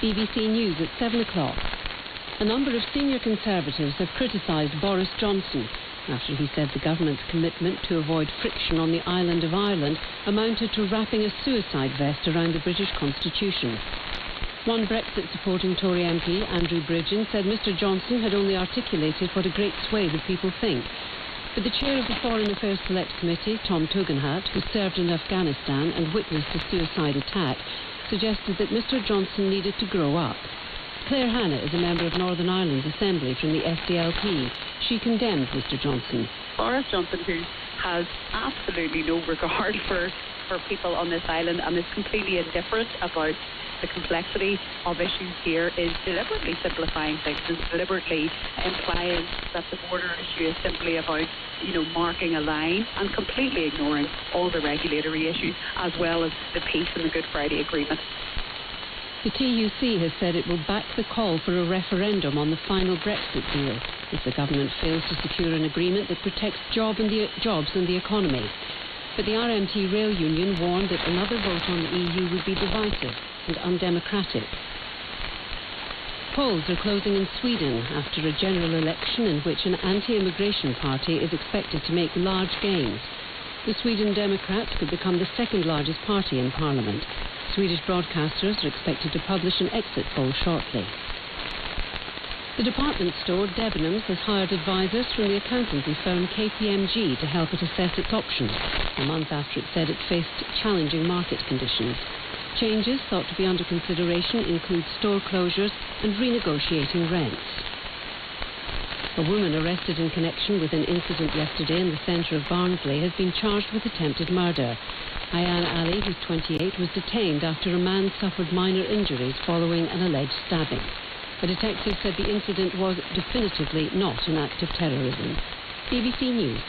BBC News at 7 o'clock. A number of senior Conservatives have criticised Boris Johnson after he said the government's commitment to avoid friction on the island of Ireland amounted to wrapping a suicide vest around the British Constitution. One Brexit-supporting Tory MP, Andrew Bridgen, said Mr Johnson had only articulated what a great swathe of people think. But the chair of the Foreign Affairs Select Committee, Tom Tugendhat, who served in Afghanistan and witnessed a suicide attack, suggested that Mr Johnson needed to grow up. Claire Hanna is a member of Northern Ireland's Assembly from the SDLP. She condemned Mr Johnson. Boris Johnson, who has absolutely no regard for people on this island and is completely indifferent about the complexity of issues here, is deliberately simplifying things and deliberately implying that the border issue is simply about, marking a line and completely ignoring all the regulatory issues as well as the peace and the Good Friday Agreement. The TUC has said it will back the call for a referendum on the final Brexit deal if the government fails to secure an agreement that protects jobs and the economy. But the RMT Rail Union warned that another vote on the EU would be divisive and undemocratic. Polls are closing in Sweden after a general election in which an anti-immigration party is expected to make large gains. The Sweden Democrats could become the second largest party in Parliament. Swedish broadcasters are expected to publish an exit poll shortly. The department store Debenhams has hired advisors from the accountancy firm KPMG to help it assess its options, a month after it said it faced challenging market conditions. Changes thought to be under consideration include store closures and renegotiating rents. A woman arrested in connection with an incident yesterday in the centre of Barnsley has been charged with attempted murder. Ayan Ali, who's 28, was detained after a man suffered minor injuries following an alleged stabbing. A detective said the incident was definitively not an act of terrorism. BBC News.